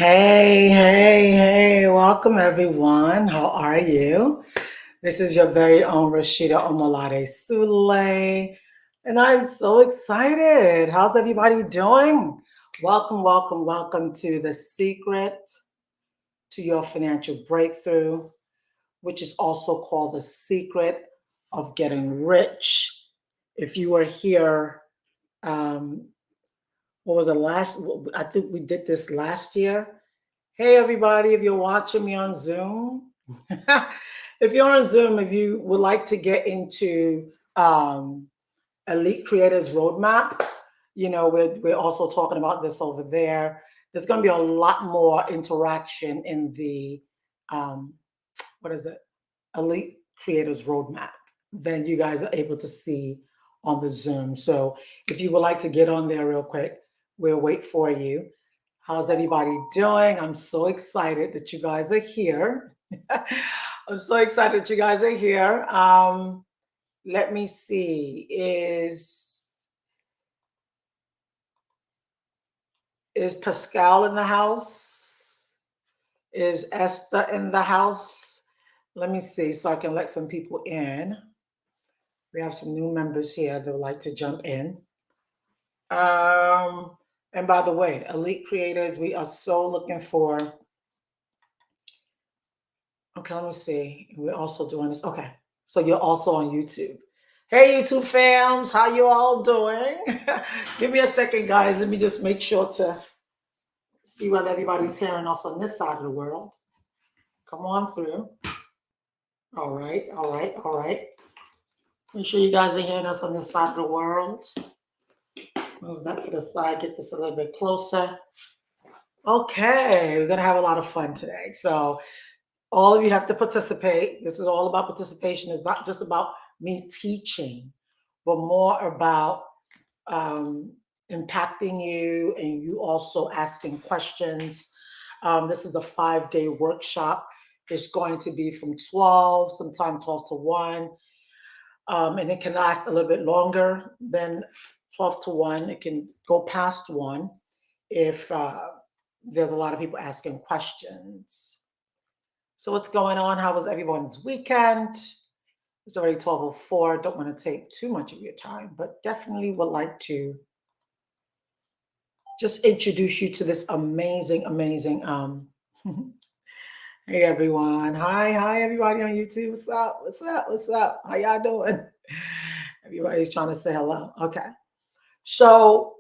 Hey, welcome everyone. How are you? This is your very own Rashida Omolade Sule, and I'm so excited. How's everybody doing? Welcome to the secret to your financial breakthrough, which is also called the secret of getting rich. If you were here, um, what was the last? I think we did this last year. Hey, everybody, if you're watching me on Zoom, if you're on Zoom, if you would like to get into Elite Creators Roadmap, we're also talking about this over there. There's going to be a lot more interaction in the, um, what is it, Elite Creators Roadmap than you guys are able to see on the Zoom. So if you would like to get on there real quick, we'll wait for you. How's everybody doing? I'm so excited that you guys are here. I'm so excited that you guys are here. Let me see. Is Pascal in the house? Is Esther in the house? Let me see so I can let some people in. We have some new members here that would like to jump in. And by the way, Elite Creators, we are so looking for. Okay, let me see. We're also doing this. Okay, so you're also on YouTube. Hey, YouTube fams, how you all doing? Give me a second, guys. Let me just make sure to see whether everybody's hearing us on this side of the world. Come on through. All right. Make sure you guys are hearing us on this side of the world. Move that to the side, get this a little bit closer. Okay, we're gonna have a lot of fun today. So all of you have to participate. This is all about participation. It's not just about me teaching, but more about impacting you and you also asking questions. This is a 5-day workshop. It's going to be from 12, sometime 12 to 1. And it can last a little bit longer than 12 to 1. It can go past 1 if there's a lot of people asking questions. So what's going on? How was everyone's weekend? It's already 12:04. Don't want to take too much of your time, but definitely would like to just introduce you to this amazing. Hey everyone. Hi everybody on YouTube. What's up? How y'all doing? Everybody's trying to say hello. Okay. So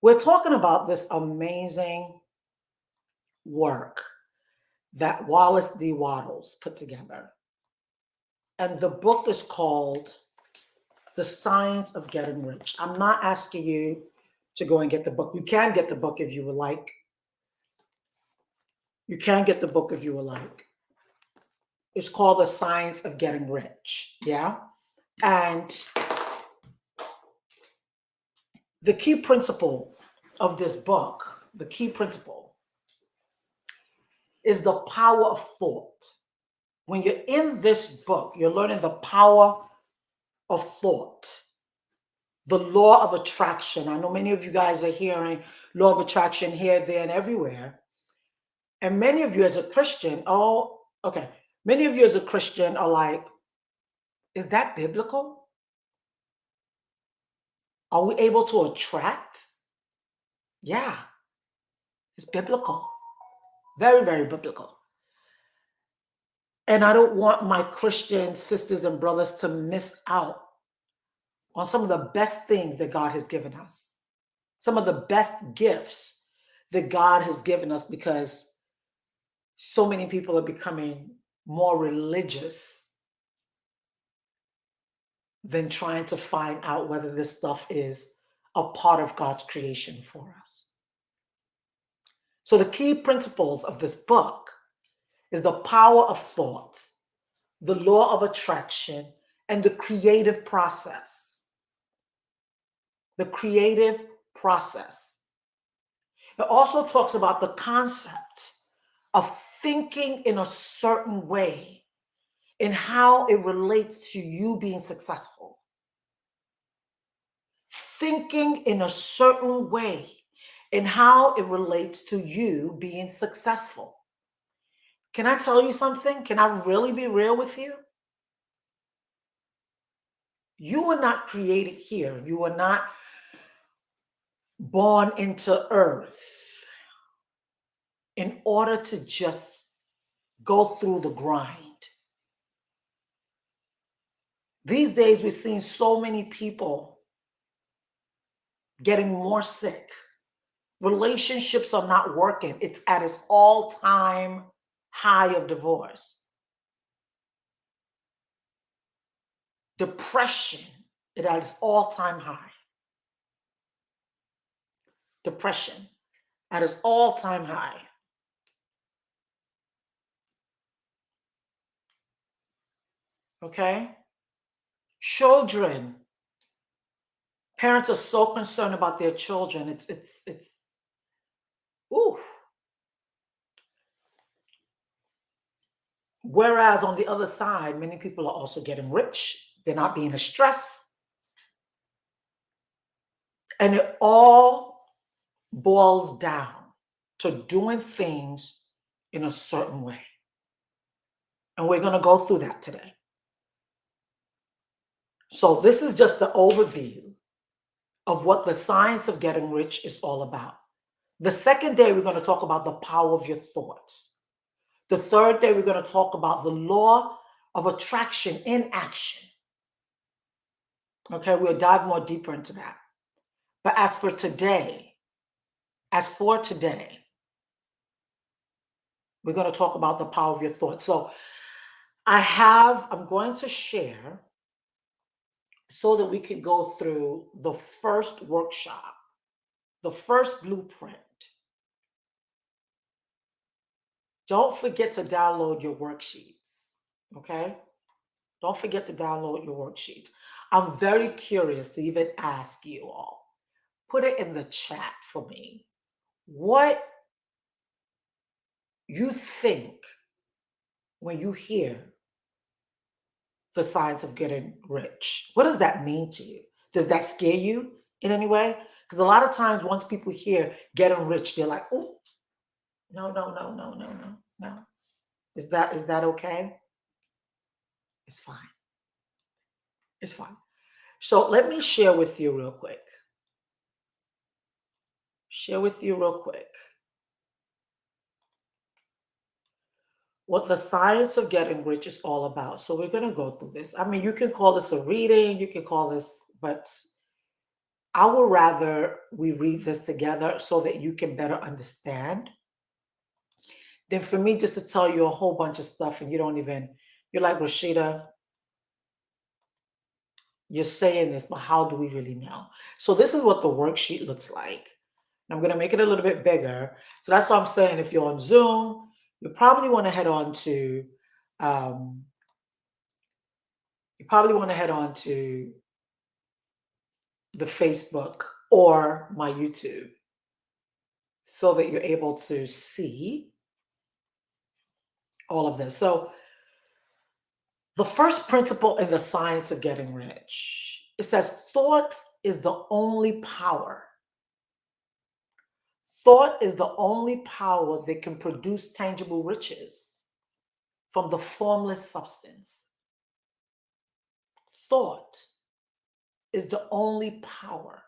we're talking about this amazing work that Wallace D. Waddles put together. And the book is called The Science of Getting Rich. I'm not asking you to go and get the book. You can get the book if you would like. You can get the book if you would like. It's called The Science of Getting Rich. Yeah. And the key principle of this book, the key principle is the power of thought. When you're in this book, you're learning the power of thought, the law of attraction. I know many of you guys are hearing law of attraction here, there, and everywhere. And many of you as a Christian, many of you as a Christian are like, is that biblical? Are we able to attract? Yeah, it's biblical. Very, very biblical. And I don't want my Christian sisters and brothers to miss out on some of the best things that God has given us, some of the best gifts that God has given us, because so many people are becoming more religious than trying to find out whether this stuff is a part of God's creation for us. So the key principles of this book is the power of thought, the law of attraction, and the creative process. The creative process. It also talks about the concept of thinking in a certain way and how it relates to you being successful. Thinking in a certain way and how it relates to you being successful. Can I tell you something? Can I really be real with you? You were not created here. You were not born into earth in order to just go through the grind. These days, we're seeing so many people getting more sick. Relationships are not working. It's at its all-time high of divorce. Depression, it at its all-time high. Depression at its all-time high. Okay? Children. Parents are so concerned about their children. It's ooh. Whereas on the other side, many people are also getting rich. They're not being a stress. And it all boils down to doing things in a certain way. And we're going to go through that today. So this is just the overview of what the science of getting rich is all about. The second day, we're going to talk about the power of your thoughts. The third day, we're going to talk about the law of attraction in action. Okay, we'll dive more deeper into that. But as for today, we're going to talk about the power of your thoughts. So I'm going to share so that we can go through the first workshop, the first blueprint. Don't forget to download your worksheets, okay? Don't forget to download your worksheets. I'm very curious to even ask you all. Put it in the chat for me. What you think when you hear the science of getting rich. What does that mean to you? Does that scare you in any way? Because a lot of times once people hear getting rich, they're like, oh, no, no, no, no, no, no, no. Is that okay? It's fine. It's fine. So let me share with you real quick. What the science of getting rich is all about. So we're going to go through this. I mean, you can call this a reading, you can call this, but I would rather we read this together so that you can better understand than for me just to tell you a whole bunch of stuff and you're like, Rashida, you're saying this, but how do we really know? So this is what the worksheet looks like. I'm going to make it a little bit bigger. So that's why I'm saying if you're on Zoom, you probably want to head on to the Facebook or my YouTube so that you're able to see all of this. So the first principle in the science of getting rich, it says thought is the only power. Thought is the only power that can produce tangible riches from the formless substance. Thought is the only power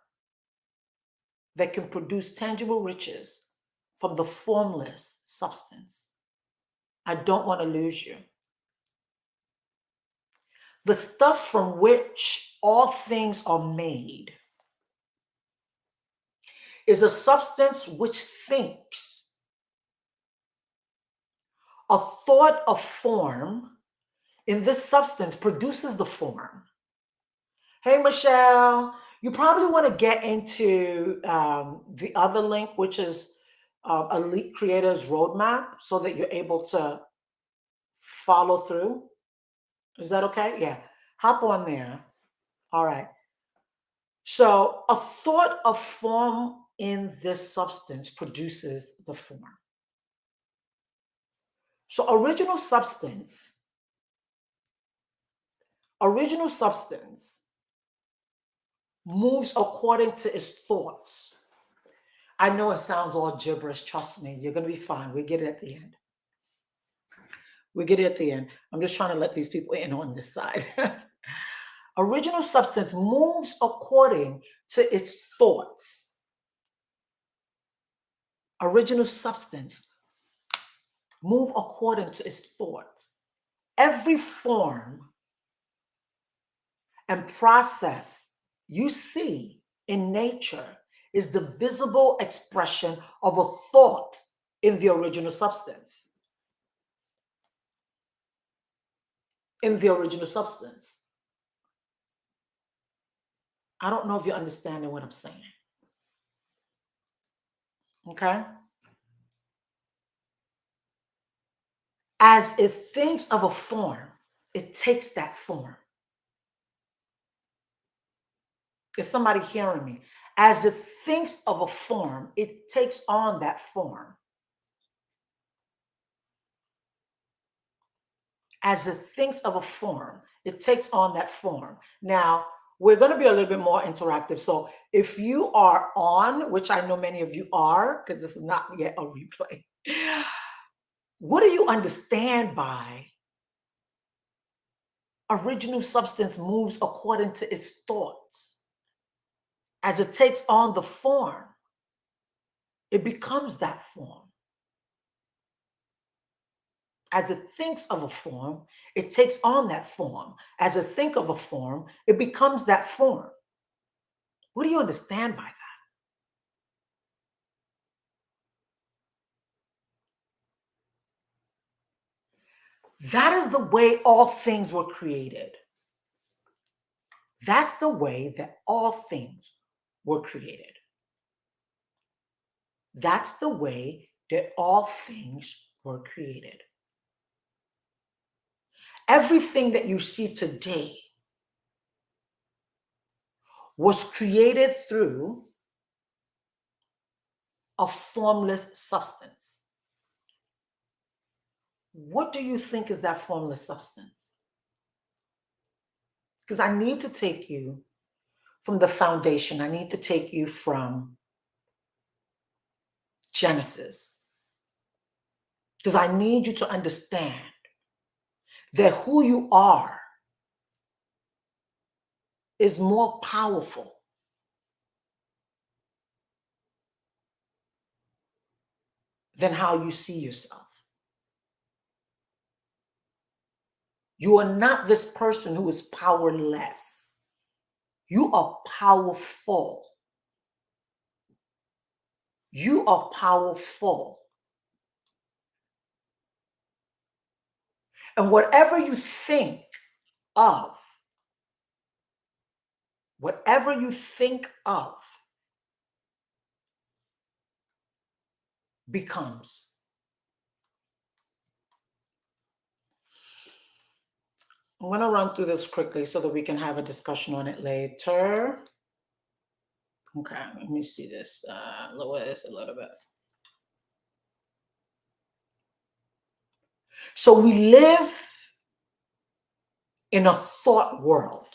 that can produce tangible riches from the formless substance. I don't want to lose you. The stuff from which all things are made is a substance which thinks. A thought of form in this substance produces the form. Hey, Michelle, you probably want to get into the other link, which is Elite Creators Roadmap, so that you're able to follow through. Is that okay? Yeah. Hop on there. All right. So a thought of form in this substance produces the form. So original substance moves according to its thoughts. I know it sounds all gibberish. Trust me, you're going to be fine. We get it at the end. We get it at the end. I'm just trying to let these people in on this side. Original substance moves according to its thoughts. Original substance move according to its thoughts. Every form and process you see in nature is the visible expression of a thought in the original substance. In the original substance. I don't know if you're understanding what I'm saying. Okay? As it thinks of a form, it takes that form. Is somebody hearing me? As it thinks of a form, it takes on that form. As it thinks of a form, it takes on that form. Now, we're going to be a little bit more interactive. So if you are on, which I know many of you are, because this is not yet a replay, what do you understand by original substance moves according to its thoughts? As it takes on the form, it becomes that form. As it thinks of a form, it takes on that form. As it thinks of a form, it becomes that form. What do you understand by that? That is the way all things were created. That's the way that all things were created. That's the way that all things were created. Everything that you see today was created through a formless substance. What do you think is that formless substance? Because I need to take you from the foundation. I need to take you from Genesis. Because I need you to understand that who you are is more powerful than how you see yourself. You are not this person who is powerless. You are powerful. You are powerful. And whatever you think of, becomes. I'm going to run through this quickly so that we can have a discussion on it later. Okay, let me see this. Lower this a little bit. So we live in a thought world.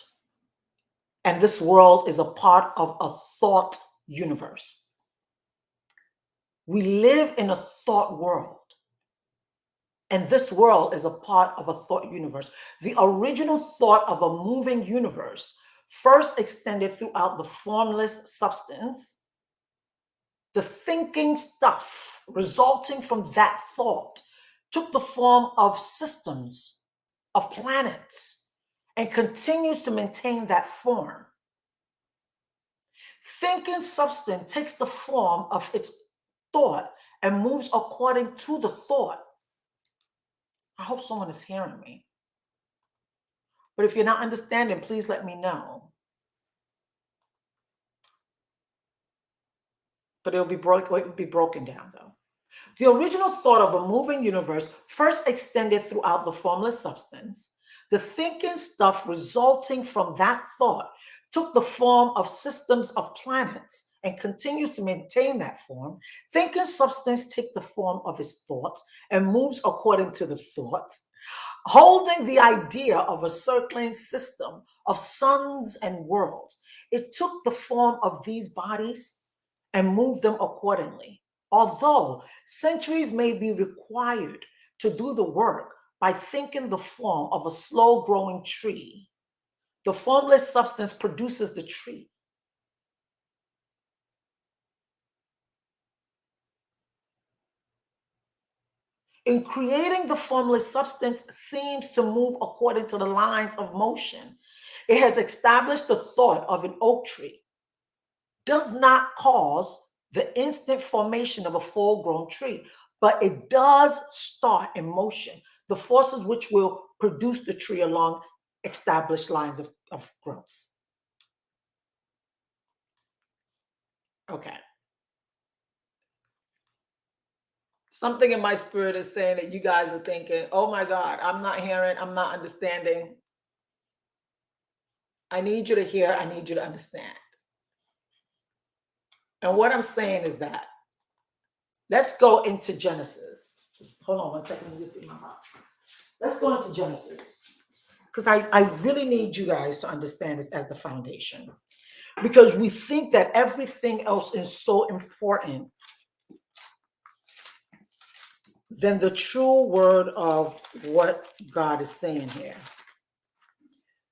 And this world is a part of a thought universe. We live in a thought world. And this world is a part of a thought universe. The original thought of a moving universe first extended throughout the formless substance. The thinking stuff resulting from that thought took the form of systems, of planets, and continues to maintain that form. Thinking substance takes the form of its thought and moves according to the thought. I hope someone is hearing me. But if you're not understanding, please let me know. But it will be broken down though. The original thought of a moving universe first extended throughout the formless substance. The thinking stuff resulting from that thought took the form of systems of planets and continues to maintain that form. Thinking substance takes the form of its thought and moves according to the thought, holding the idea of a circling system of suns and worlds. It took the form of these bodies and move them accordingly. Although centuries may be required to do the work by thinking the form of a slow growing tree, the formless substance produces the tree. In creating the formless substance seems to move according to the lines of motion. It has established the thought of an oak tree, does not cause the instant formation of a full-grown tree, but it does start in motion, the forces which will produce the tree along established lines of growth. Okay. Something in my spirit is saying that you guys are thinking, oh my God, I'm not hearing, I'm not understanding. I need you to hear, I need you to understand. And what I'm saying is that let's go into Genesis. Hold on one second, let me just see my mouth. Let's go into Genesis. Because I really need you guys to understand this as the foundation. Because we think that everything else is so important than the true word of what God is saying here.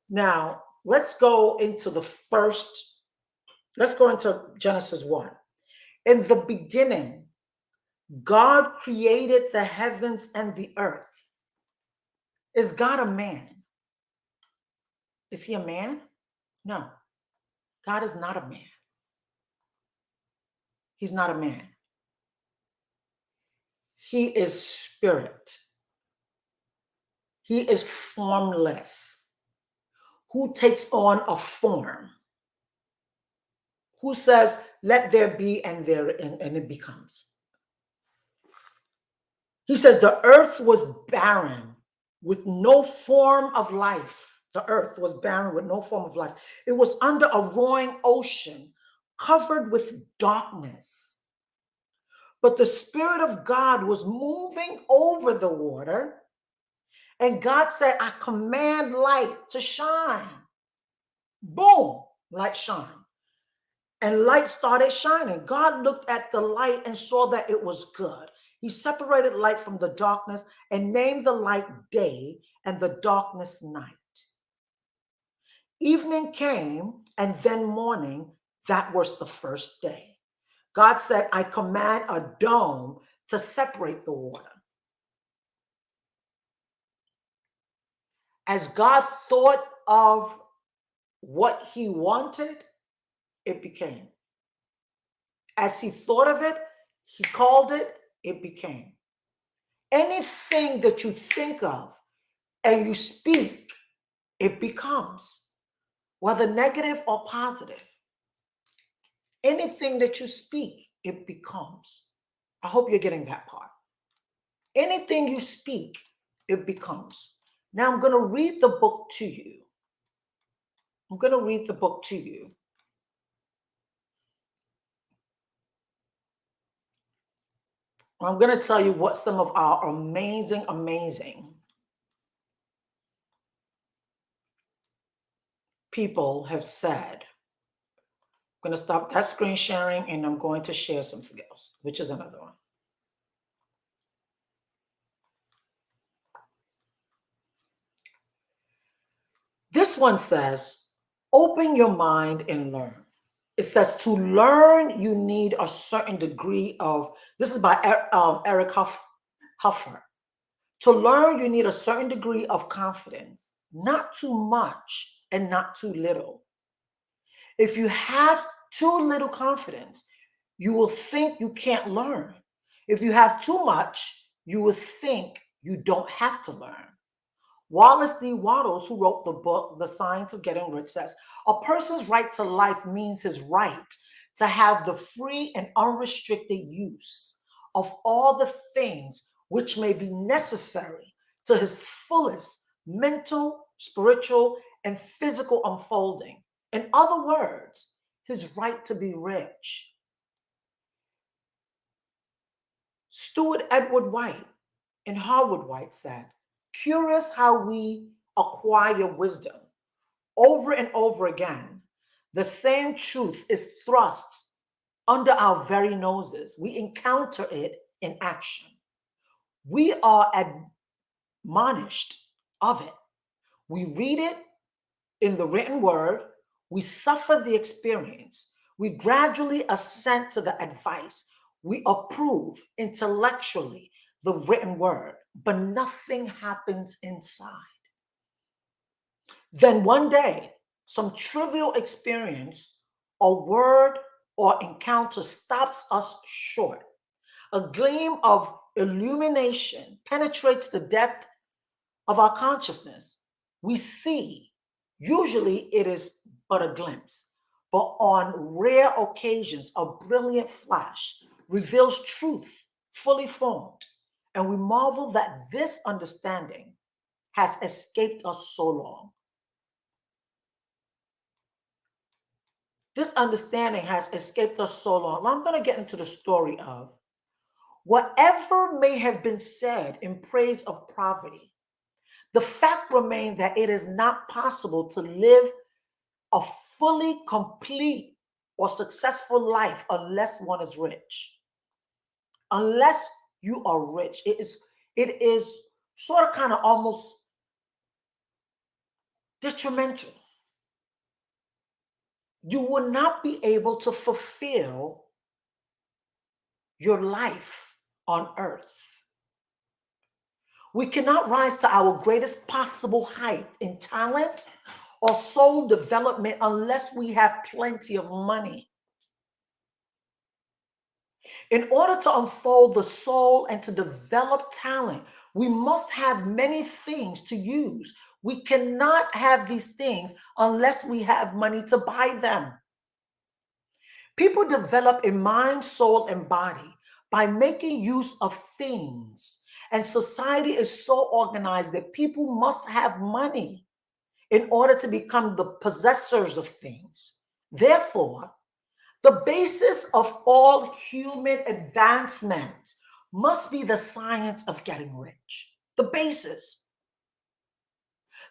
Now, let's go into Genesis 1. In the beginning, God created the heavens and the earth. Is God a man? Is he a man? No. God is not a man. He's not a man. He is spirit. He is formless. Who takes on a form? Who says, let there be, and it becomes. He says the earth was barren with no form of life. The earth was barren with no form of life. It was under a roaring ocean, covered with darkness. But the Spirit of God was moving over the water. And God said, I command light to shine. Boom, light shine. And light started shining. God looked at the light and saw that it was good. He separated light from the darkness and named the light day and the darkness night. Evening came and then morning. That was the first day. God said, I command a dome to separate the water. As God thought of what he wanted, it became. As he thought of it, he called it, it became. Anything that you think of and you speak, it becomes, whether negative or positive. Anything that you speak, it becomes. I hope you're getting that part. Anything you speak, it becomes. Now I'm going to read the book to you. I'm going to read the book to you. I'm going to tell you what some of our amazing people have said. I'm going to stop that screen sharing and I'm going to share something else, which is another one. This one says, open your mind and learn. It says to learn, you need a certain degree of, this is by Eric Huffer. To learn, you need a certain degree of confidence, not too much and not too little. If you have too little confidence, you will think you can't learn. If you have too much, you will think you don't have to learn. Wallace D. Wattles, who wrote the book, The Science of Getting Rich, says, a person's right to life means his right to have the free and unrestricted use of all the things which may be necessary to his fullest mental, spiritual, and physical unfolding. In other words, his right to be rich. Stuart Edward White and Harwood White said, curious how we acquire wisdom. Over and over again, the same truth is thrust under our very noses. We encounter it in action. We are admonished of it. We read it in the written word. We suffer the experience. We gradually assent to the advice. We approve intellectually the written word, but nothing happens inside. Then one day, some trivial experience, a word, or encounter stops us short. A gleam of illumination penetrates the depth of our consciousness. We see, usually it is but a glimpse, but on rare occasions, a brilliant flash reveals truth fully formed, and we marvel that this understanding has escaped us so long. This understanding has escaped us so long. Now I'm going to get into the story of whatever may have been said in praise of poverty. The fact remains that it is not possible to live a fully complete or successful life unless one is rich. Unless you are rich, it is sort of kind of almost detrimental. You will not be able to fulfill your life on earth. We cannot rise to our greatest possible height in talent or soul development unless we have plenty of money. In order to unfold the soul and to develop talent, we must have many things to use. We cannot have these things unless we have money to buy them. People develop a mind, soul, and body by making use of things. And society is so organized that people must have money in order to become the possessors of things. Therefore, the basis of all human advancement must be the science of getting rich. The basis.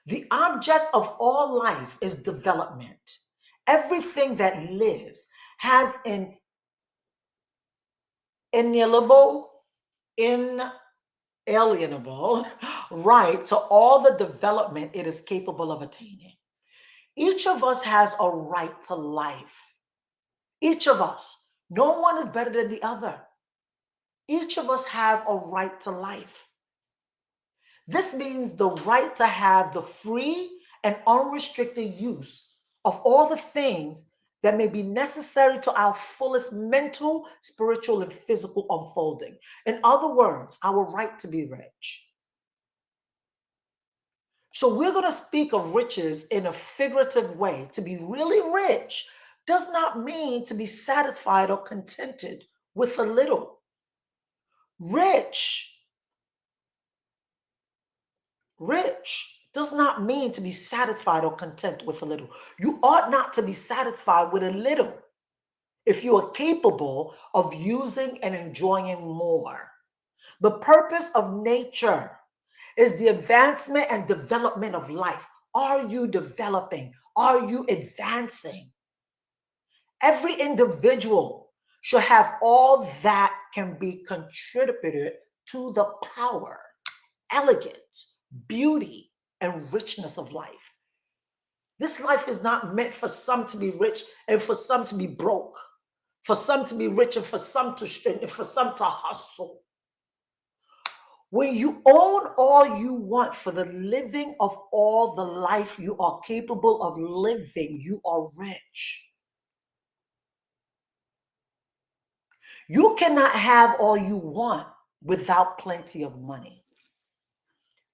The object of all life is development. Everything that lives has an inalienable, inalienable right to all the development it is capable of attaining. Each of us has a right to life. Each of us. No one is better than the other. Each of us have a right to life. This means the right to have the free and unrestricted use of all the things that may be necessary to our fullest mental, spiritual, and physical unfolding. In other words, our right to be rich. So we're going to speak of riches in a figurative way. To be really rich does not mean to be satisfied or contented with a little. Rich does not mean to be satisfied or content with a little. You ought not to be satisfied with a little if you are capable of using and enjoying more. The purpose of nature is the advancement and development of life. Are you developing? Are you advancing? Every individual should have all that can be contributed to the power, elegance, beauty, and richness of life. This life is not meant for some to be rich and for some to be broke, for some to be rich and for some to hustle. When you own all you want for the living of all the life you are capable of living, you are rich. You cannot have all you want without plenty of money.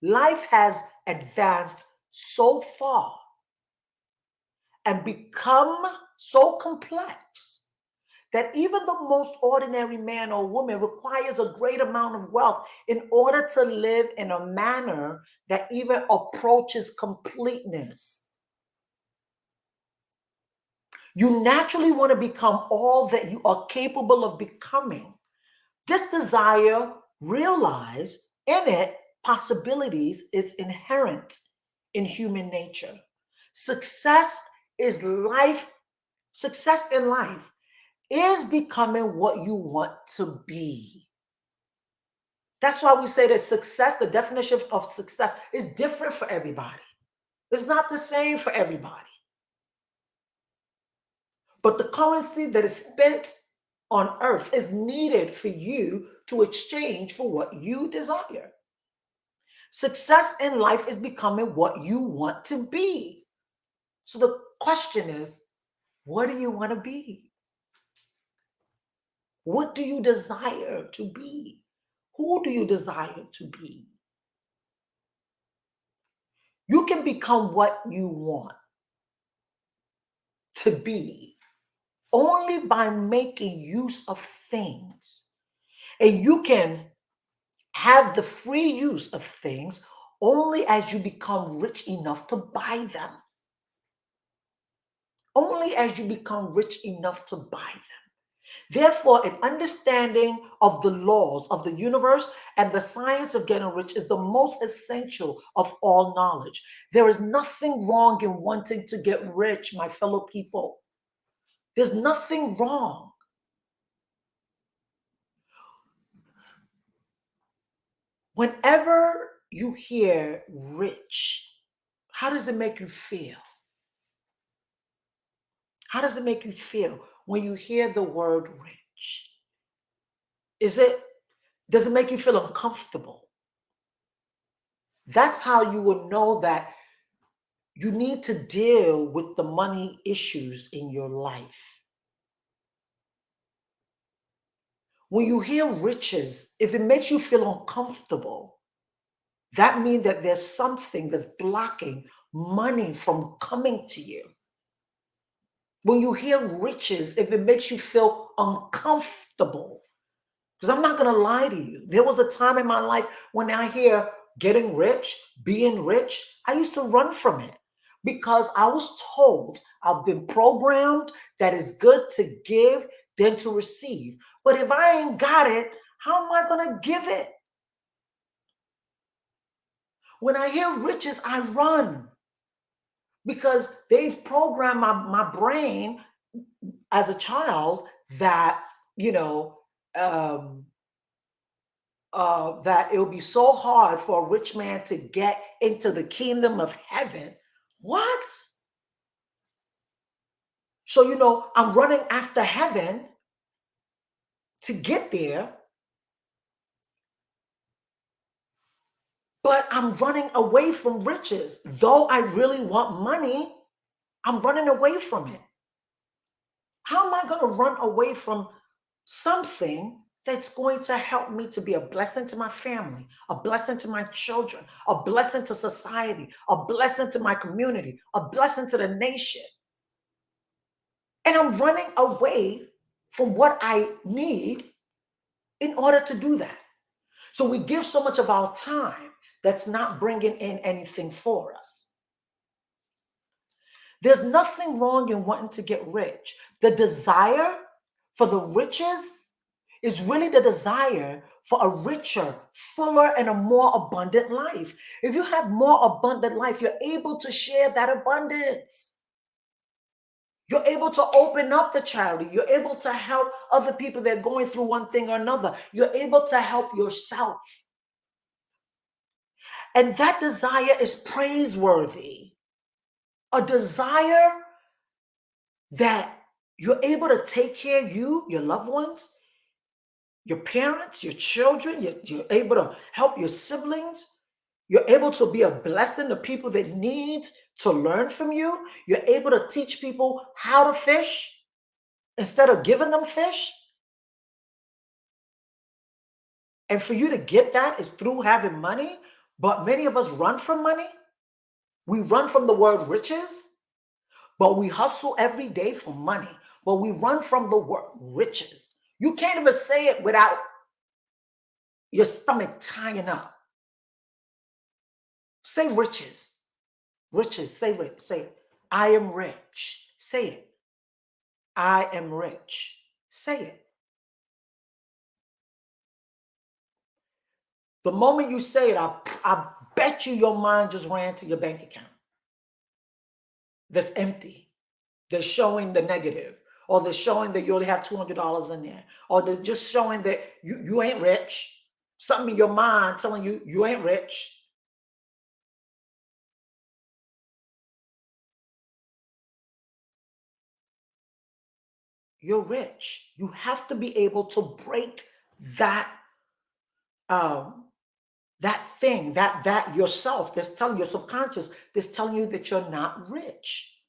Life has advanced so far and become so complex that even the most ordinary man or woman requires a great amount of wealth in order to live in a manner that even approaches completeness. You naturally want to become all that you are capable of becoming. This desire, realize in it possibilities, is inherent in human nature. Success in life is becoming what you want to be. That's why we say that success, the definition of success, is different for everybody. It's not the same for everybody. But the currency that is spent on earth is needed for you to exchange for what you desire. Success in life is becoming what you want to be. So the question is, what do you want to be? What do you desire to be? Who do you desire to be? You can become what you want to be only by making use of things. And you can have the free use of things only as you become rich enough to buy them. Only as you become rich enough to buy them. Therefore, an understanding of the laws of the universe and the science of getting rich is the most essential of all knowledge. There is nothing wrong in wanting to get rich, my fellow people. There's nothing wrong. Whenever you hear rich, how does it make you feel? How does it make you feel when you hear the word rich? Does it make you feel uncomfortable? That's how you would know that you need to deal with the money issues in your life. When you hear riches, if it makes you feel uncomfortable, that means that there's something that's blocking money from coming to you. When you hear riches, if it makes you feel uncomfortable, because I'm not going to lie to you, there was a time in my life when I hear getting rich, being rich, I used to run from it because I was told, I've been programmed that it's good to give than to receive. But if I ain't got it, how am I going to give it? When I hear riches, I run because they've programmed my brain as a child that, you know, that it will be so hard for a rich man to get into the kingdom of heaven. What? So, I'm running after heaven to get there, but I'm running away from riches. Though I really want money, I'm running away from it. How am I going to run away from something that's going to help me to be a blessing to my family, a blessing to my children, a blessing to society, a blessing to my community, a blessing to the nation? And I'm running away from what I need in order to do that. So we give so much of our time that's not bringing in anything for us. There's nothing wrong in wanting to get rich. The desire for the riches is really the desire for a richer, fuller, and a more abundant life. If you have more abundant life, you're able to share that abundance. You're able to open up the charity. You're able to help other people that are going through one thing or another. You're able to help yourself. And that desire is praiseworthy. A desire that you're able to take care of you, your loved ones, your parents, your children. You're able to help your siblings. You're able to be a blessing to people that need to learn from you. You're able to teach people how to fish instead of giving them fish. And for you to get that is through having money. But many of us run from money. We run from the word riches, but we hustle every day for money. But we run from the word riches. You can't even say it without your stomach tying up. Say riches. Riches. Say it. Say it. I am rich. Say it. I am rich. Say it. The moment you say it, I bet you your mind just ran to your bank account that's empty, that's showing the negative. or they're showing that you only have $200 in there, or they're just showing that you ain't rich. Something in your mind telling you you ain't rich. You're rich. You have to be able to break that um, that thing, that yourself that's telling your subconscious that's telling you that you're not rich,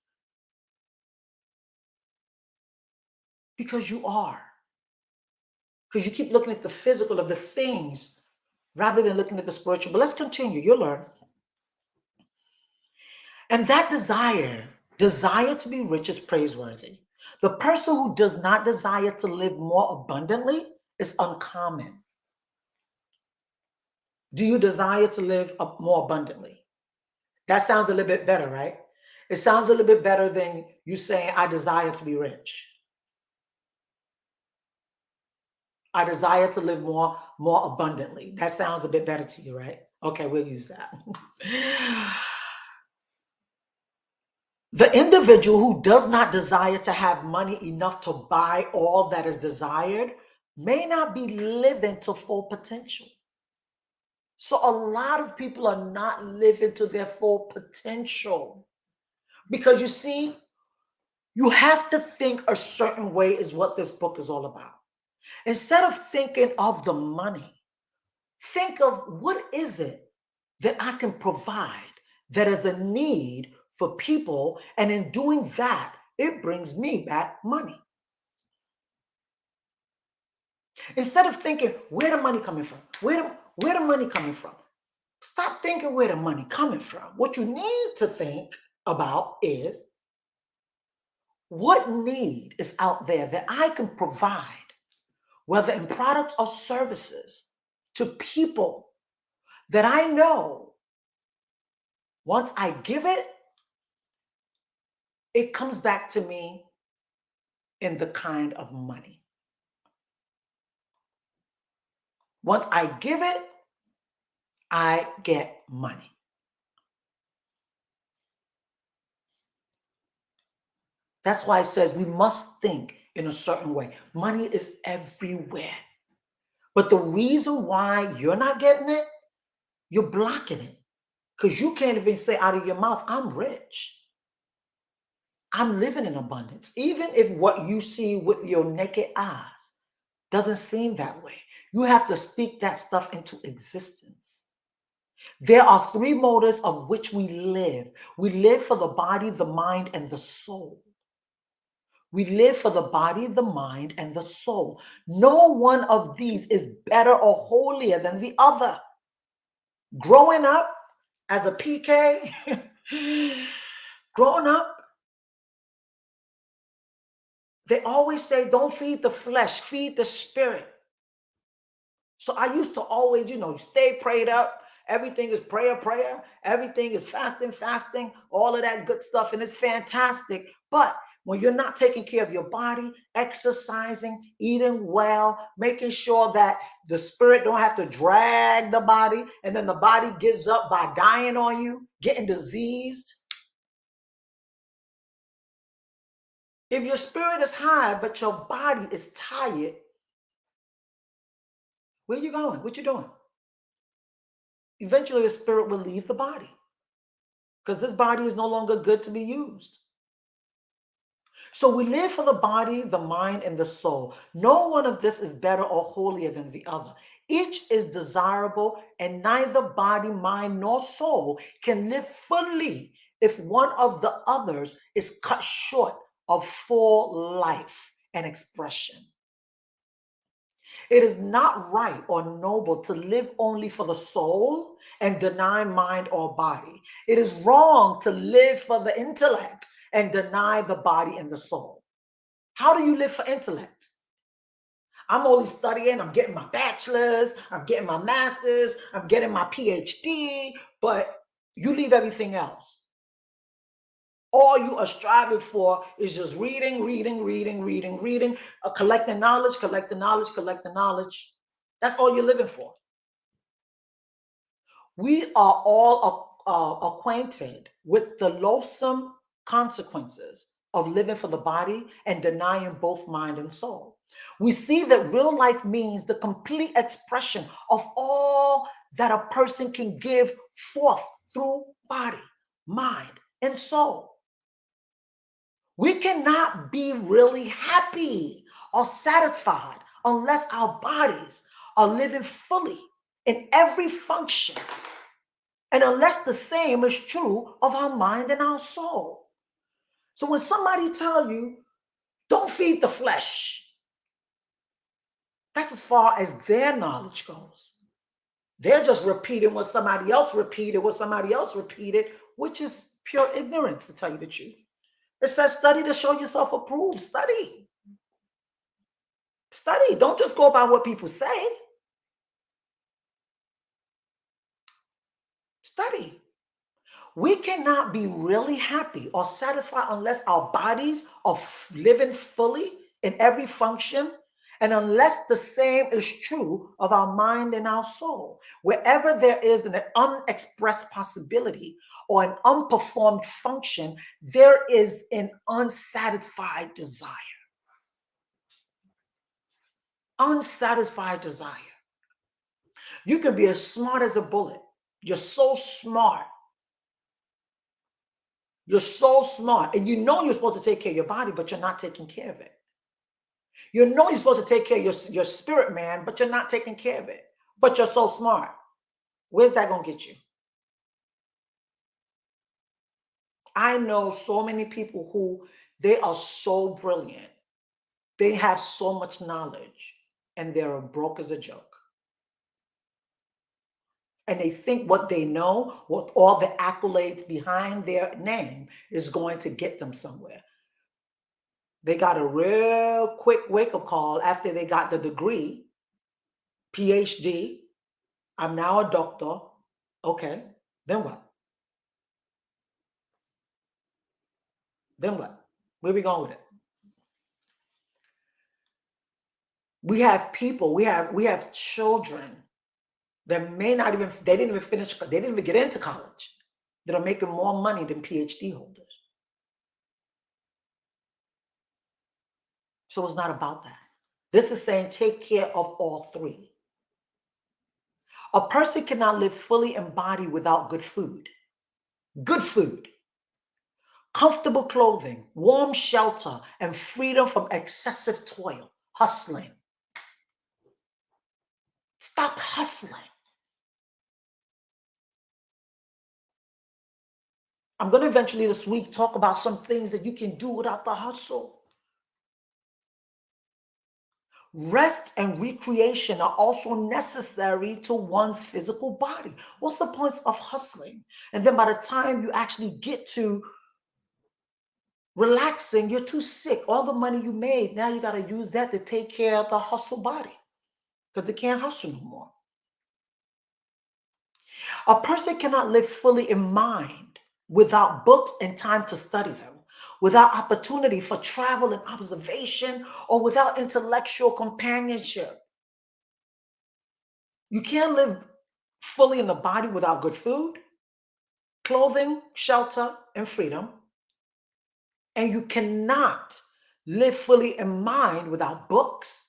because you are. Because you keep looking at the physical of the things rather than looking at the spiritual. But let's continue. You'll learn. And that desire to be rich is praiseworthy. The person who does not desire to live more abundantly is uncommon. Do you desire to live more abundantly? That sounds a little bit better, right? It sounds a little bit better than you saying, I desire to be rich. I desire to live more abundantly. That sounds a bit better to you, right? Okay, we'll use that. The individual who does not desire to have money enough to buy all that is desired may not be living to full potential. So a lot of people are not living to their full potential because you see, you have to think a certain way is what this book is all about. Instead of thinking of the money, think of what is it that I can provide that is a need for people. And in doing that, it brings me back money. Instead of thinking, where the money coming from? Where the money coming from? Stop thinking where the money coming from. What you need to think about is what need is out there that I can provide, whether in products or services, to people that I know once I give it, it comes back to me in the kind of money. Once I give it, I get money. That's why it says we must think in a certain way. Money is everywhere. But the reason why you're not getting it, you're blocking it. Because you can't even say out of your mouth, I'm rich. I'm living in abundance. Even if what you see with your naked eyes doesn't seem that way, you have to speak that stuff into existence. There are three motives of which we live. We live for the body, the mind, and the soul. We live for the body, the mind, and the soul. No one of these is better or holier than the other. Growing up as a PK, growing up, they always say, don't feed the flesh, feed the spirit. So I used to always, stay prayed up. Everything is prayer, prayer. Everything is fasting, fasting, all of that good stuff. And it's fantastic. But when you're not taking care of your body, exercising, eating well, making sure that the spirit don't have to drag the body, and then the body gives up by dying on you, getting diseased. If your spirit is high, but your body is tired, where you going? What you doing? Eventually, the spirit will leave the body because this body is no longer good to be used. So we live for the body, the mind, and the soul. No one of this is better or holier than the other. Each is desirable, and neither body, mind, nor soul can live fully if one of the others is cut short of full life and expression. It is not right or noble to live only for the soul and deny mind or body. It is wrong to live for the intellect and deny the body and the soul. How do you live for intellect? I'm only studying, I'm getting my bachelor's, I'm getting my master's, I'm getting my PhD, but you leave everything else. All you are striving for is just reading, collecting knowledge, collecting knowledge, collecting knowledge. That's all you're living for. We are all acquainted with the loathsome consequences of living for the body and denying both mind and soul. We see that real life means the complete expression of all that a person can give forth through body, mind, and soul. We cannot be really happy or satisfied unless our bodies are living fully in every function, and unless the same is true of our mind and our soul. So when somebody tell you, don't feed the flesh, that's as far as their knowledge goes. They're just repeating what somebody else repeated, which is pure ignorance, to tell you the truth. It says study to show yourself approved. Study. Study. Don't just go by what people say. Study. We cannot be really happy or satisfied unless our bodies are living fully in every function, and unless the same is true of our mind and our soul. Wherever there is an unexpressed possibility or an unperformed function, there is an unsatisfied desire. Unsatisfied desire. You can be as smart as a bullet. You're so smart. You're so smart. And you know you're supposed to take care of your body, but you're not taking care of it. You know you're supposed to take care of your spirit, man, but you're not taking care of it. But you're so smart. Where's that going to get you? I know so many people who they are so brilliant. They have so much knowledge, and they're broke as a joke. And they think what they know, what all the accolades behind their name is going to get them somewhere. They got a real quick wake-up call after they got the degree, PhD. I'm now a doctor. Okay, then what? Then what? Where we going with it? We have people, we have children that may not even, they didn't even finish, they didn't even get into college, that are making more money than PhD holders. So it's not about that. This is saying take care of all three. A person cannot live fully embodied without good food. Good food, comfortable clothing, warm shelter, and freedom from excessive toil, hustling. Stop hustling. I'm going to eventually this week talk about some things that you can do without the hustle. Rest and recreation are also necessary to one's physical body. What's the point of hustling? And then by the time you actually get to relaxing, you're too sick. All the money you made, now you got to use that to take care of the hustle body because they can't hustle no more. A person cannot live fully in mind without books and time to study them, without opportunity for travel and observation, or without intellectual companionship. You can't live fully in the body without good food, clothing, shelter, and freedom. And you cannot live fully in mind without books,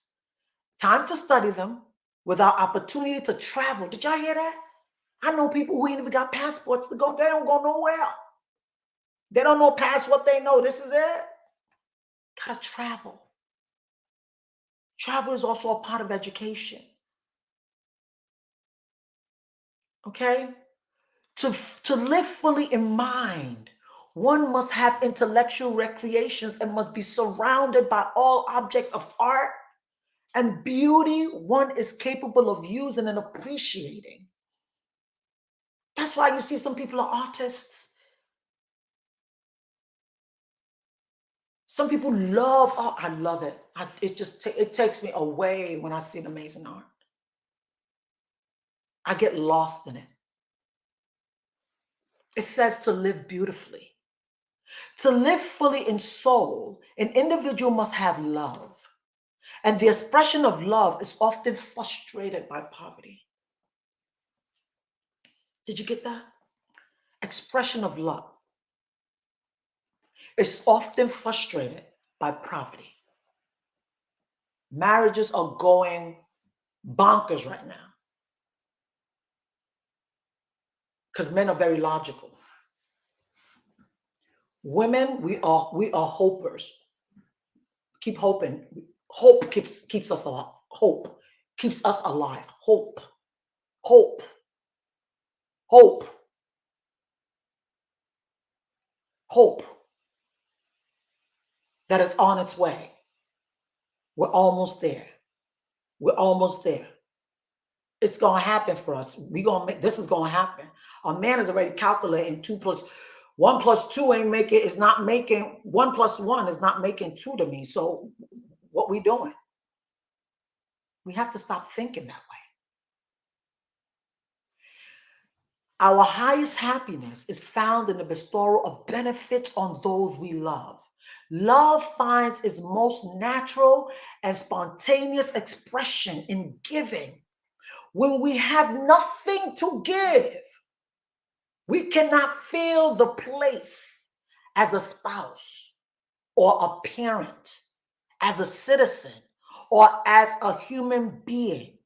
time to study them, without opportunity to travel. Did y'all hear that? I know people who ain't even got passports to go. They don't go nowhere. They don't know past what they know. This is it. Gotta travel. Travel is also a part of education. Okay? To live fully in mind, one must have intellectual recreations and must be surrounded by all objects of art and beauty one is capable of using and appreciating. That's why you see some people are artists. Some people love art. I love it. It takes me away when I see an amazing art. I get lost in it. It says to live beautifully. To live fully in soul, an individual must have love. And the expression of love is often frustrated by poverty. Did you get that? Expression of love. is often frustrated by poverty. Marriages are going bonkers right now because men are very logical. Women, we are hopers. Keep hoping. Hope keeps us alive. Hope keeps us alive. Hope, hope, hope, hope that it's on its way. We're almost there. We're almost there. It's gonna happen for us. We gonna make this is gonna happen. A man is already calculating 1 plus 2 ain't making is not making 1 plus 1 is not making 2 to me. So what we doing? We have to stop thinking that way. Our highest happiness is found in the bestowal of benefits on those we love. Love finds its most natural and spontaneous expression in giving. When we have nothing to give, we cannot fill the place as a spouse or a parent, as a citizen, or as a human being.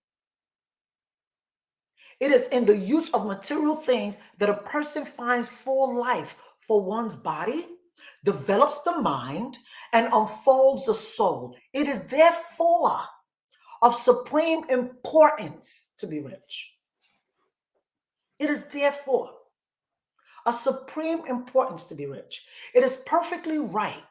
It is in the use of material things that a person finds full life for one's body, develops the mind, and unfolds the soul. It is therefore of supreme importance to be rich. It is therefore of supreme importance to be rich. It is perfectly right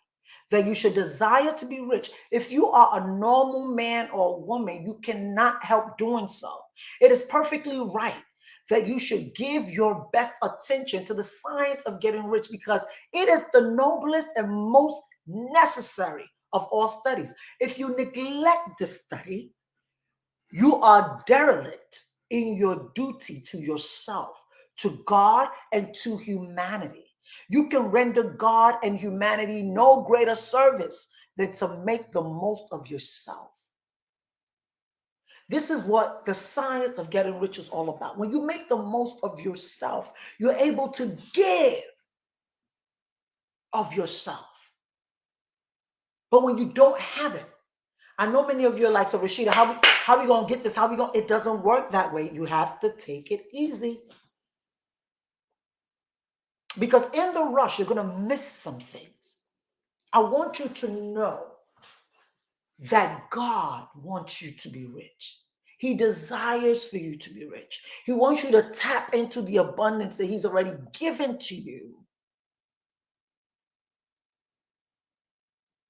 that you should desire to be rich. If you are a normal man or woman, you cannot help doing so. It is perfectly right that you should give your best attention to the science of getting rich because it is the noblest and most necessary of all studies. If you neglect this study, you are derelict in your duty to yourself, to God, and to humanity. You can render God and humanity no greater service than to make the most of yourself. This is what the science of getting rich is all about. When you make the most of yourself, you're able to give of yourself. But when you don't have it, I know many of you are like, so Rashida, how are we going to get this? It doesn't work that way. You have to take it easy. Because in the rush, you're going to miss some things. I want you to know that God wants you to be rich. He desires for you to be rich. He wants you to tap into the abundance that He's already given to you.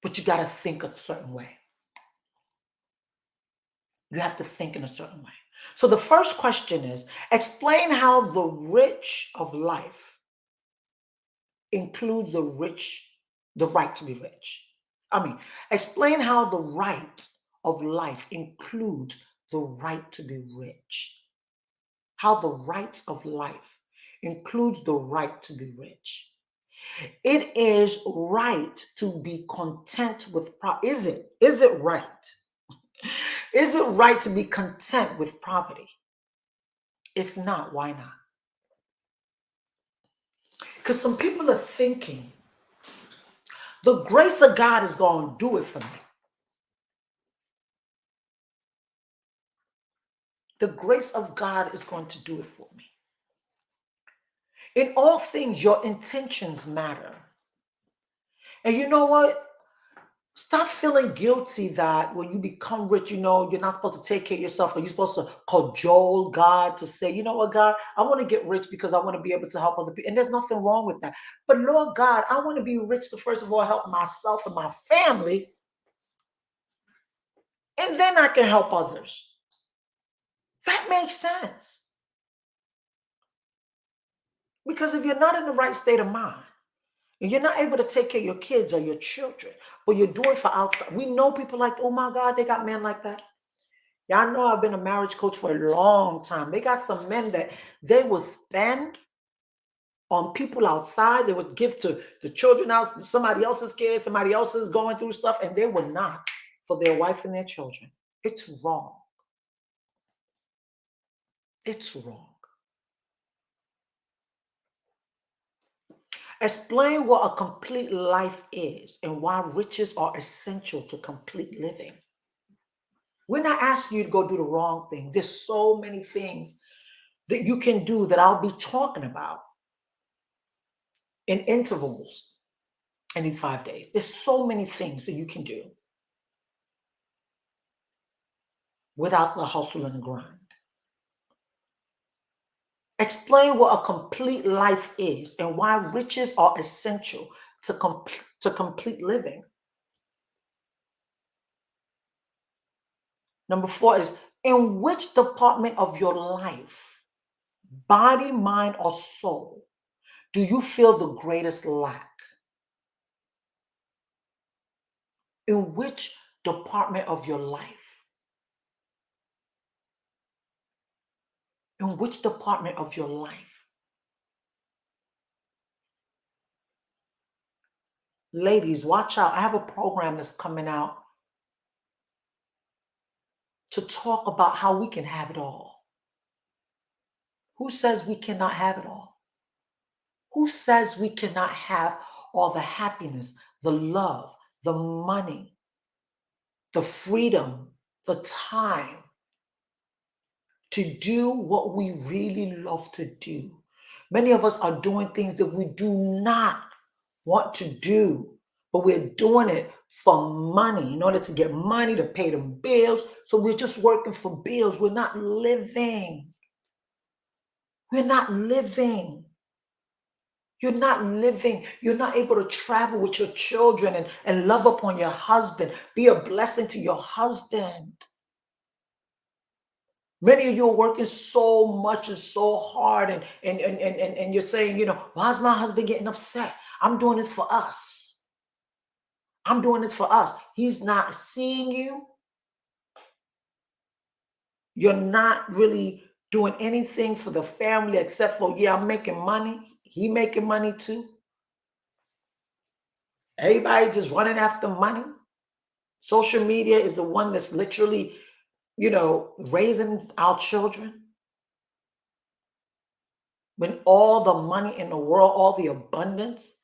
But you got to think a certain way. You have to think in a certain way. So the first question is, explain how the rich of life includes the right to be rich. Explain how the right of life includes the right to be rich. How the rights of life includes the right to be rich. It is right to be content with Is it right? Is it right to be content with poverty? If not, why not? Because some people are thinking, the grace of God is going to do it for me. The grace of God is going to do it for me. In all things, your intentions matter. And you know what? Stop feeling guilty that when you become rich, you're not supposed to take care of yourself, or you're supposed to cajole God to say, you know what, God, I want to get rich because I want to be able to help other people. And there's nothing wrong with that. But Lord God, I want to be rich to, first of all, help myself and my family. And then I can help others. That makes sense. Because if you're not in the right state of mind, and you're not able to take care of your kids or your children, but you're doing for outside. We know people like, oh my God, they got men like that. Y'all know I've been a marriage coach for a long time. They got some men that they will spend on people outside. They would give to the children out, somebody else's kids, somebody else is going through stuff, and they would not for their wife and their children. It's wrong. It's wrong. Explain what a complete life is and why riches are essential to complete living. We're not asking you to go do the wrong thing. There's so many things that you can do that I'll be talking about in intervals in these 5 days. There's so many things that you can do without the hustle and the grind. Explain what a complete life is and why riches are essential to complete living. Number 4 is, in which department of your life, body, mind, or soul, do you feel the greatest lack? In which department of your life? In which department of your life? Ladies, watch out. I have a program that's coming out to talk about how we can have it all. Who says we cannot have it all? Who says we cannot have all the happiness, the love, the money, the freedom, the time to do what we really love to do? Many of us are doing things that we do not want to do, but we're doing it for money, in order to get money to pay them bills. So we're just working for bills. We're not living. We're not living. You're not living. You're not able to travel with your children and love upon your husband. Be a blessing to your husband. Many of you are working so much and so hard, and you're saying, why is my husband getting upset? I'm doing this for us. I'm doing this for us. He's not seeing you. You're not really doing anything for the family except for, yeah, I'm making money. He making money too. Everybody just running after money. Social media is the one that's literally, raising our children. When all the money in the world, all the abundance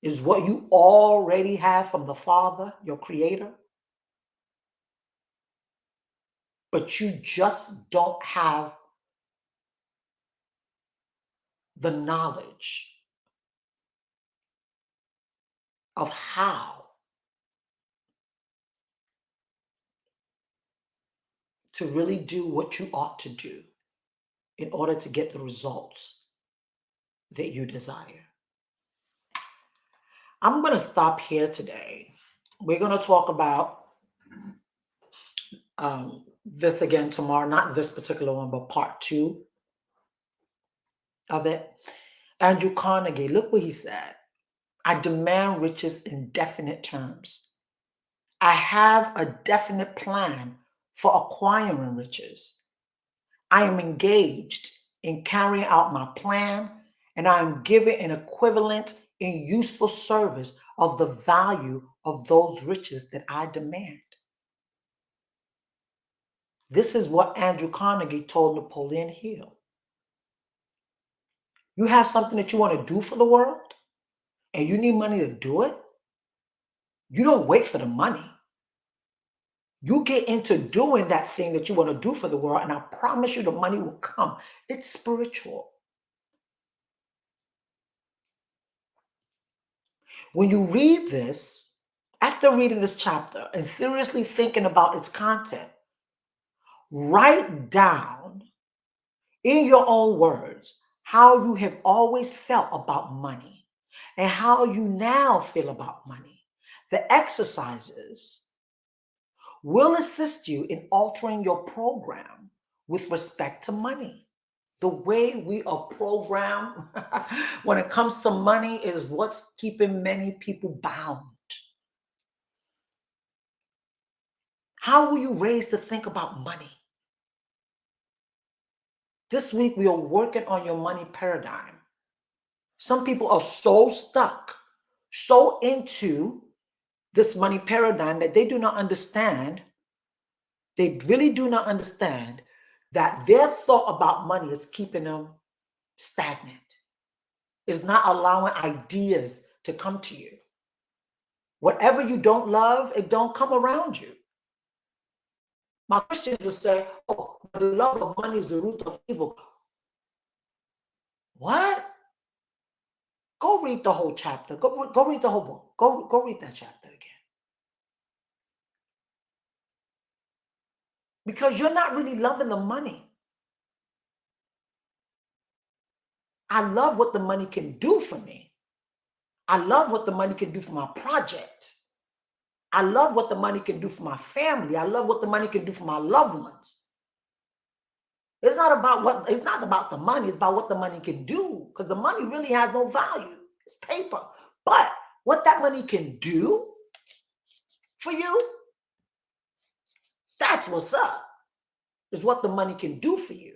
is what you already have from the Father, your Creator. But you just don't have the knowledge of how to really do what you ought to do in order to get the results that you desire. I'm going to stop here today. We're going to talk about this again tomorrow, not this particular one, but part 2 of it. Andrew Carnegie, look what he said. I demand riches in definite terms. I have a definite plan for acquiring riches. I am engaged in carrying out my plan, and I am giving an equivalent and useful service of the value of those riches that I demand. This is what Andrew Carnegie told Napoleon Hill. You have something that you want to do for the world, and you need money to do it. You don't wait for the money. You get into doing that thing that you want to do for the world, and I promise you the money will come. It's spiritual. When you read this, after reading this chapter and seriously thinking about its content, write down in your own words how you have always felt about money and how you now feel about money. The exercises will assist you in altering your program with respect to money. The way we are programmed when it comes to money is what's keeping many people bound. How were you raised to think about money? This week, we are working on your money paradigm. Some people are so stuck, so into this money paradigm that they do not understand. They really do not understand that their thought about money is keeping them stagnant. is not allowing ideas to come to you. Whatever you don't love, it don't come around you. My Christians will say, oh, the love of money is the root of evil. What? Go read the whole chapter. Go read the whole book. Go read that chapter again. Because you're not really loving the money. I love what the money can do for me. I love what the money can do for my project. I love what the money can do for my family. I love what the money can do for my loved ones. It's not about the money, it's about what the money can do. Because the money really has no value. It's paper. But what that money can do for you, that's what's up. Is what the money can do for you.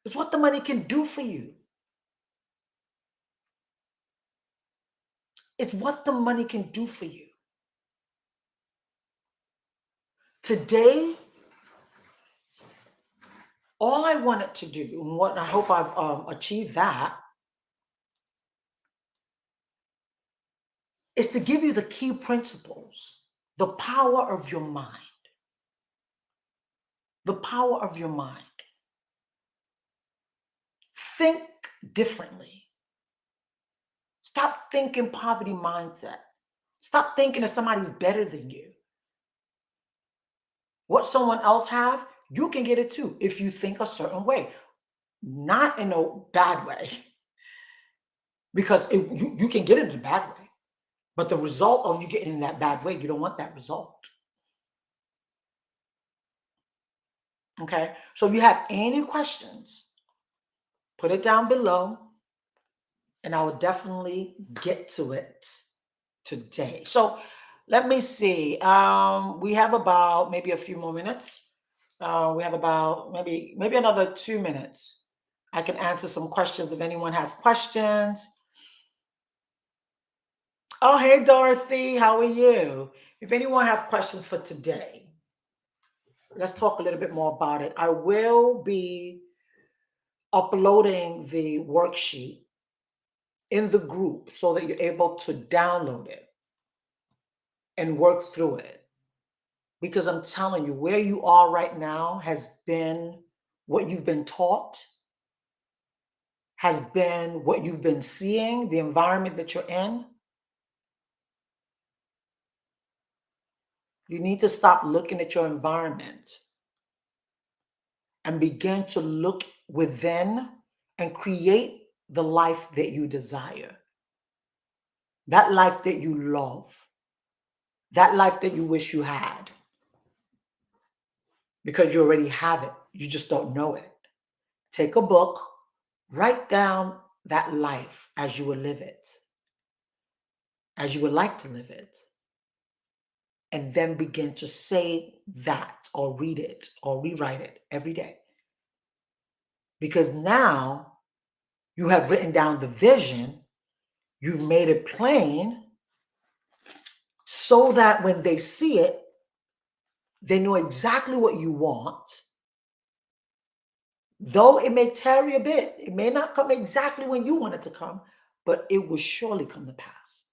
It's what the money can do for you. It's what the money can do for you. Today, all I wanted to do, and what I hope I've achieved that, is to give you the key principles, the power of your mind. The power of your mind. Think differently. Stop thinking poverty mindset. Stop thinking that somebody's better than you. What someone else have, you can get it too if you think a certain way. Not in a bad way. Because you can get it in a bad way. But the result of you getting in that bad way, you don't want that result. Okay? So if you have any questions, put it down below, and I will definitely get to it today. So let me see. We have about maybe a few more minutes. We have about maybe another 2 minutes. I can answer some questions if anyone has questions. Oh, hey, Dorothy, how are you? If anyone have questions for today, let's talk a little bit more about it. I will be uploading the worksheet in the group so that you're able to download it and work through it. Because I'm telling you, where you are right now has been what you've been taught, has been what you've been seeing, the environment that you're in. You need to stop looking at your environment and begin to look within and create the life that you desire, that life that you love, that life that you wish you had. Because you already have it. You just don't know it. Take a book, write down that life as you would live it, as you would like to live it, and then begin to say that or read it or rewrite it every day. Because now you have written down the vision, you've made it plain, so that when they see it, they know exactly what you want. Though it may tarry a bit, it may not come exactly when you want it to come, but it will surely come to pass.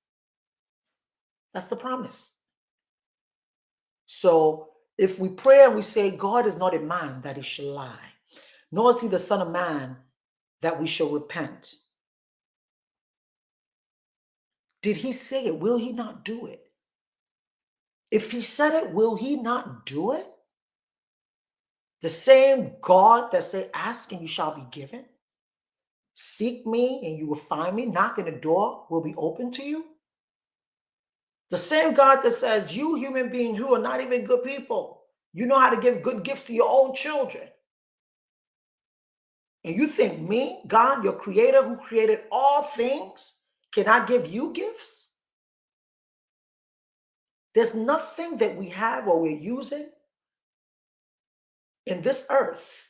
That's the promise. So if we pray and we say, God is not a man that he should lie, nor is he the son of man that we shall repent. Did he say it? Will he not do it? If he said it, will he not do it? The same God that say, ask and you shall be given. Seek me and you will find me. Knock and the door will be open to you. The same God that says, you human beings who are not even good people, you know how to give good gifts to your own children. And you think me, God, your creator who created all things, cannot give you gifts? There's nothing that we have or we're using in this earth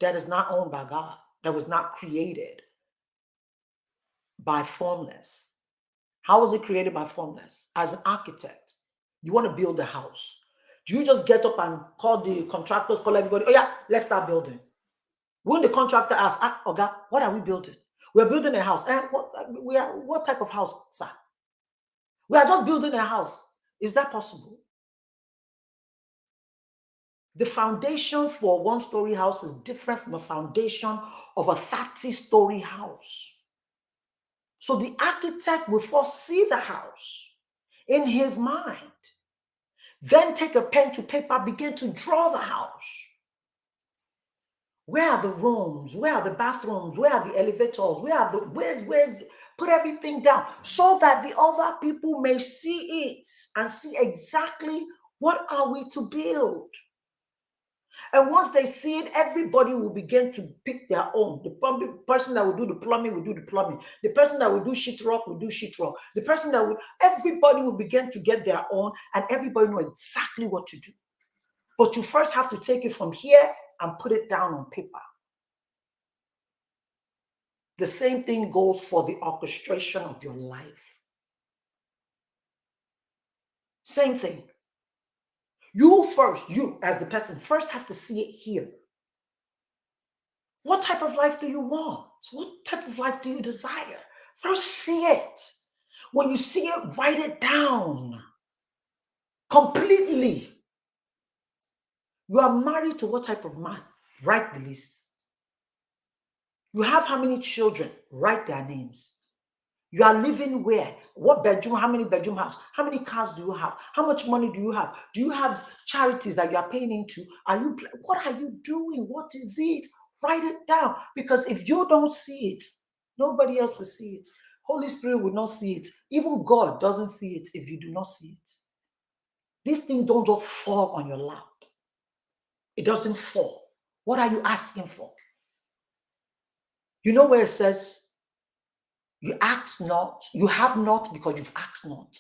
that is not owned by God, that was not created by formless. How was it created by formless? As an architect, you want to build a house. Do you just get up and call the contractors, call everybody, oh yeah, let's start building? When the contractor asks, Oga, what are we building? We're building a house. And what type of house, sir? We are just building a house. Is that possible? The foundation for a one-story house is different from a foundation of a 30-story house. So the architect will first see the house in his mind, then take a pen to paper, begin to draw the house. Where are the rooms? Where are the bathrooms? Where are the elevators? Where's put everything down so that the other people may see it and see exactly what are we to build. And once they see it, everybody will begin to pick their own. The person that will do the plumbing will do the plumbing. The person that will do sheetrock will do sheetrock. The person that will, everybody will begin to get their own, and everybody know exactly what to do. But you first have to take it from here and put it down on paper. The same thing goes for the orchestration of your life. Same thing. You as the person, first have to see it here. What type of life do you want? What type of life do you desire? First see it. When you see it, write it down completely. You are married to what type of man? Write the list. You have how many children? Write their names. You are living where? What bedroom? How many bedroom house? How many cars do you have? How much money do you have? Do you have charities that you are paying into? What are you doing? What is it? Write it down. Because if you don't see it, nobody else will see it. Holy Spirit will not see it. Even God doesn't see it if you do not see it. These things don't just fall on your lap. It doesn't fall. What are you asking for? You know where it says, you ask not, you have not because you've asked not.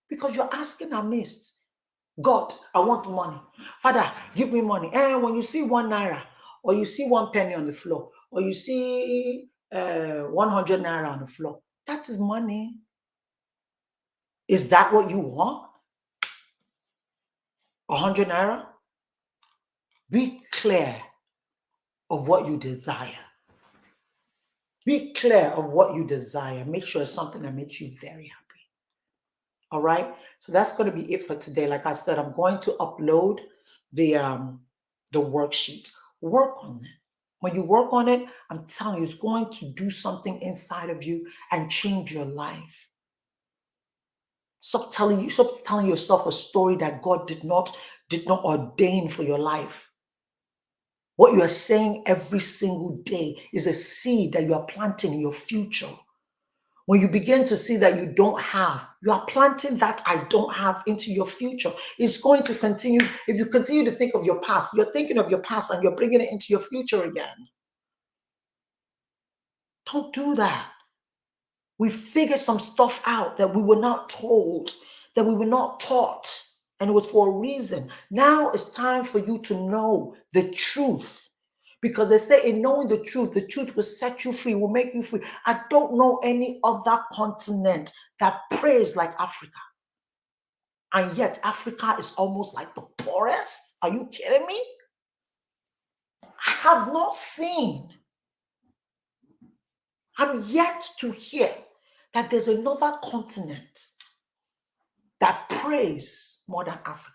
Because you're asking amiss. God, I want money. Father, give me money. And when you see 1 naira, or you see 1 penny on the floor, or you see 100 naira on the floor, that is money. Is that what you want? 100 naira? Be clear of what you desire. Be clear of what you desire. Make sure it's something that makes you very happy. All right. So that's going to be it for today. Like I said, I'm going to upload the worksheet. Work on it. When you work on it, I'm telling you, it's going to do something inside of you and change your life. Stop telling yourself a story that God did not ordain for your life. What you are saying every single day is a seed that you are planting in your future. When you begin to see that you are planting that I don't have into your future. It's going to continue. If you continue to think of your past, you're thinking of your past and you're bringing it into your future again. Don't do that. We figured some stuff out that we were not told, that we were not taught, and it was for a reason. Now it's time for you to know the truth. Because they say in knowing the truth will set you free, will make you free. I don't know any other continent that prays like Africa. And yet Africa is almost like the poorest. Are you kidding me? I have not seen. I'm yet to hear that there's another continent that prays more than Africa.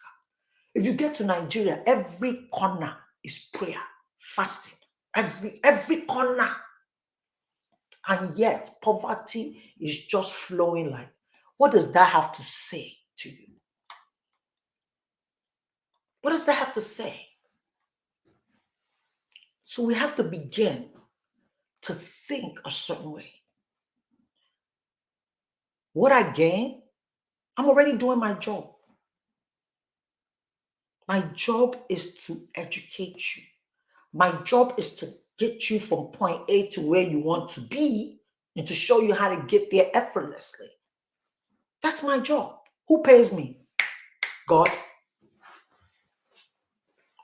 If you get to Nigeria, every corner is prayer, fasting. Every corner. And yet poverty is just flowing like. What does that have to say to you? What does that have to say? So we have to begin to think a certain way. What I gain, I'm already doing my job. My job is to educate you. My job is to get you from point A to where you want to be and to show you how to get there effortlessly. That's my job. Who pays me? God.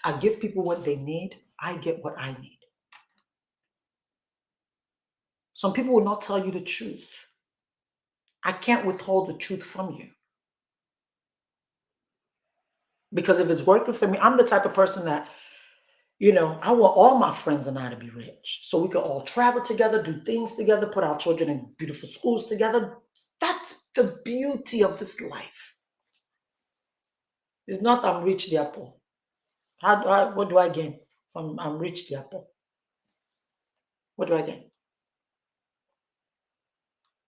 I give people what they need. I get what I need. Some people will not tell you the truth. I can't withhold the truth from you. Because if it's working for me, I'm the type of person that, I want all my friends and I to be rich. So we could all travel together, do things together, put our children in beautiful schools together. That's the beauty of this life. It's not I'm rich, they're poor. What do I gain from I'm rich, they're poor? What do I gain?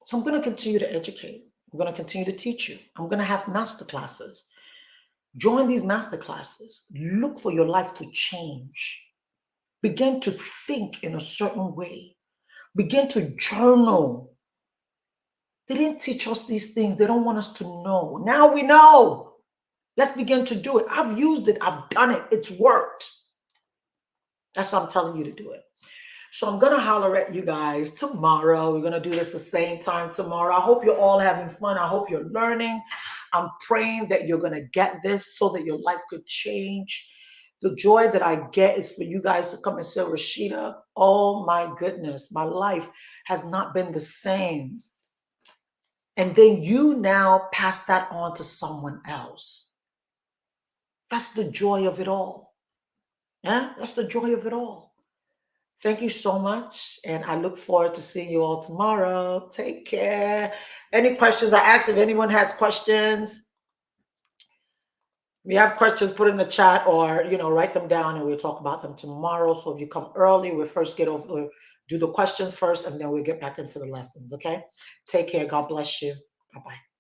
So I'm going to continue to educate. I'm going to continue to teach you. I'm going to have master classes. Join these master classes. Look for your life to change. Begin to think in a certain way. Begin to journal. They didn't teach us these things. They don't want us to know. Now we know. Let's begin to do it. I've used it. I've done it. It's worked. That's why I'm telling you to do it. So I'm going to holler at you guys tomorrow. We're going to do this the same time tomorrow. I hope you're all having fun. I hope you're learning. I'm praying that you're going to get this so that your life could change. The joy that I get is for you guys to come and say, Rashida, oh my goodness, my life has not been the same. And then you now pass that on to someone else. That's the joy of it all. Yeah, that's the joy of it all. Thank you so much. And I look forward to seeing you all tomorrow. Take care. Any questions? I asked if anyone has questions. If you have questions, put in the chat or, write them down and we'll talk about them tomorrow. So if you come early, we'll first do the questions first and then we'll get back into the lessons. Okay. Take care. God bless you. Bye-bye.